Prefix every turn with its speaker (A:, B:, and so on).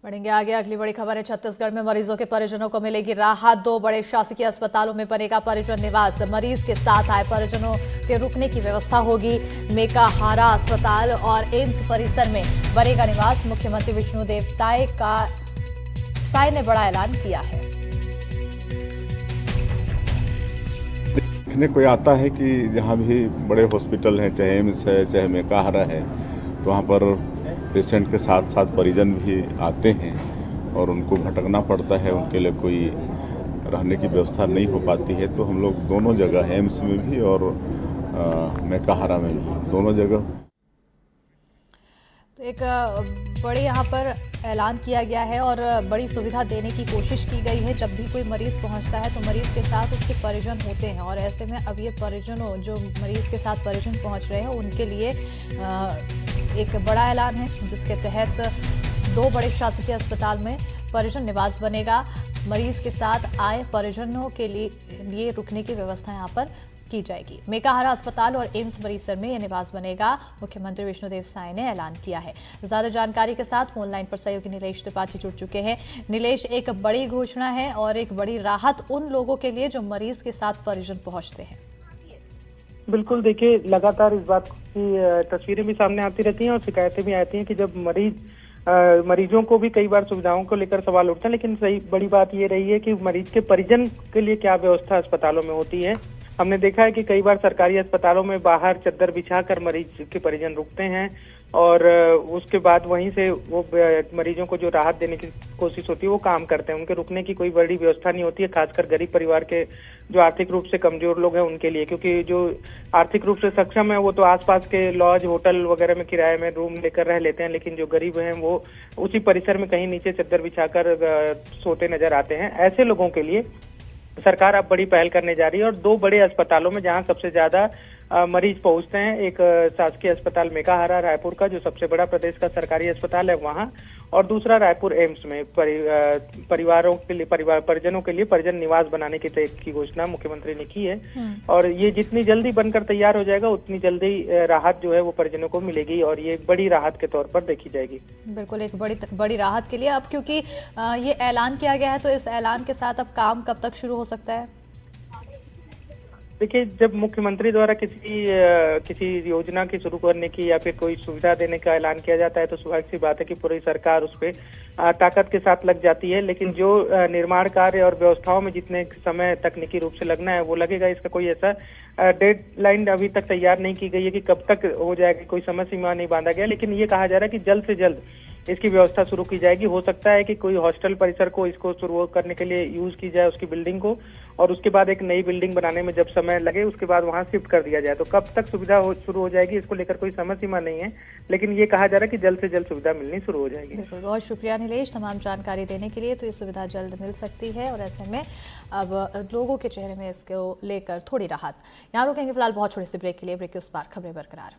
A: बढ़ेंगे आगे। अगली बड़ी खबर है, छत्तीसगढ़ में मरीजों के परिजनों को मिलेगी राहत। 2 बड़े शासकीय अस्पतालों में बनेगा परिजन निवास। मरीज के साथ आए परिजनों के रुकने की व्यवस्था होगी। मेकाहारा अस्पताल और एम्स परिसर में बनेगा निवास। मुख्यमंत्री विष्णुदेव साय ने बड़ा ऐलान किया है।
B: देखने को आता है कि जहाँ भी बड़े हॉस्पिटल हैं, चाहे एम्स है, चाहे मेकाहारा है, तो वहाँ पर पेशेंट के साथ साथ परिजन भी आते हैं और उनको भटकना पड़ता है। उनके लिए कोई रहने की व्यवस्था नहीं हो पाती है। तो हम लोग दोनों जगह, एम्स में भी और मेकाहारा में भी, दोनों जगह
A: तो एक बड़े यहाँ पर ऐलान किया गया है और बड़ी सुविधा देने की कोशिश की गई है। जब भी कोई मरीज पहुँचता है तो मरीज के साथ उसके परिजन होते हैं और ऐसे में अब ये परिजनों, जो मरीज के साथ परिजन पहुँच रहे हैं, उनके लिए एक बड़ा ऐलान है जिसके तहत 2 बड़े शासकीय अस्पताल में परिजन निवास बनेगा। मरीज के साथ आए परिजनों के लिए रुकने की व्यवस्था यहाँ पर की जाएगी। मेकाहारा अस्पताल और एम्स परिसर में यह निवास बनेगा। मुख्यमंत्री विष्णुदेव साय ने ऐलान किया है। ज्यादा जानकारी के साथ फोन लाइन पर सहयोगी नीलेश त्रिपाठी जुड़ चुके हैं। नीलेश, एक बड़ी घोषणा है और एक बड़ी राहत उन लोगों के लिए जो मरीज के साथ परिजन पहुंचते हैं।
C: बिल्कुल, देखिए, लगातार इस बात की तस्वीरें भी सामने आती रहती हैं और शिकायतें भी आती हैं कि जब मरीजों को भी कई बार सुविधाओं को लेकर सवाल उठते हैं, लेकिन सही बड़ी बात ये रही है कि मरीज के परिजन के लिए क्या व्यवस्था अस्पतालों में होती है। हमने देखा है कि कई बार सरकारी अस्पतालों में बाहर चद्दर बिछाकर मरीज के परिजन रुकते हैं और उसके बाद वहीं से वो मरीजों को जो राहत देने की कोशिश होती है वो काम करते हैं। उनके रुकने की कोई बड़ी व्यवस्था नहीं होती है, खासकर गरीब परिवार के जो आर्थिक रूप से कमजोर लोग हैं उनके लिए, क्योंकि जो आर्थिक रूप से सक्षम है वो तो आसपास के लॉज, होटल वगैरह में किराए में रूम लेकर रह लेते हैं, लेकिन जो गरीब हैं वो उसी परिसर में कहीं नीचे चद्दर बिछाकर सोते नजर आते हैं। ऐसे लोगों के लिए सरकार अब बड़ी पहल करने जा रही है और 2 बड़े अस्पतालों में जहां सबसे ज्यादा मरीज पहुंचते हैं, एक शासकीय अस्पताल मेकाहारा रायपुर का, जो सबसे बड़ा प्रदेश का सरकारी अस्पताल है वहां, और दूसरा रायपुर एम्स में परिवारों के लिए, परिजनों के लिए परिजन निवास बनाने की घोषणा मुख्यमंत्री ने की है। और ये जितनी जल्दी बनकर तैयार हो जाएगा उतनी जल्दी राहत जो है वो परिजनों को मिलेगी और ये बड़ी राहत के तौर पर देखी जाएगी।
A: बिल्कुल, एक बड़ी राहत के लिए अब, क्योंकि ये ऐलान किया गया है, तो इस ऐलान के साथ अब काम कब तक शुरू हो सकता है?
C: देखिए, जब मुख्यमंत्री द्वारा किसी योजना की शुरू करने की या फिर कोई सुविधा देने का ऐलान किया जाता है तो स्वाभाविक सी बात है कि पूरी सरकार उस पर ताकत के साथ लग जाती है। लेकिन जो निर्माण कार्य और व्यवस्थाओं में जितने समय तकनीकी रूप से लगना है वो लगेगा। इसका कोई ऐसा डेडलाइन अभी तक तैयार नहीं की गई है कि कब तक हो जाएगी, कोई समय सीमा नहीं बांधा गया, लेकिन ये कहा जा रहा है कि जल्द से जल्द इसकी व्यवस्था शुरू की जाएगी। हो सकता है कि कोई हॉस्टल परिसर को इसको शुरू करने के लिए यूज की जाए, उसकी बिल्डिंग को, और उसके बाद एक नई बिल्डिंग बनाने में जब समय लगे उसके बाद वहां शिफ्ट कर दिया जाए। तो कब तक सुविधा शुरू हो जाएगी इसको लेकर कोई समय सीमा नहीं है, लेकिन ये कहा जा रहा है कि जल्द से जल्द सुविधा मिलनी शुरू हो जाएगी।
A: बिल्कुल, बहुत शुक्रिया नीलेश तमाम जानकारी देने के लिए। तो ये सुविधा जल्द मिल सकती है और ऐसे में अब लोगों के चेहरे में इसको लेकर थोड़ी राहत। यहाँ रुकेंगे फिलहाल बहुत छोटे से ब्रेक के लिए। ब्रेक के उस पार खबरें बरकरार।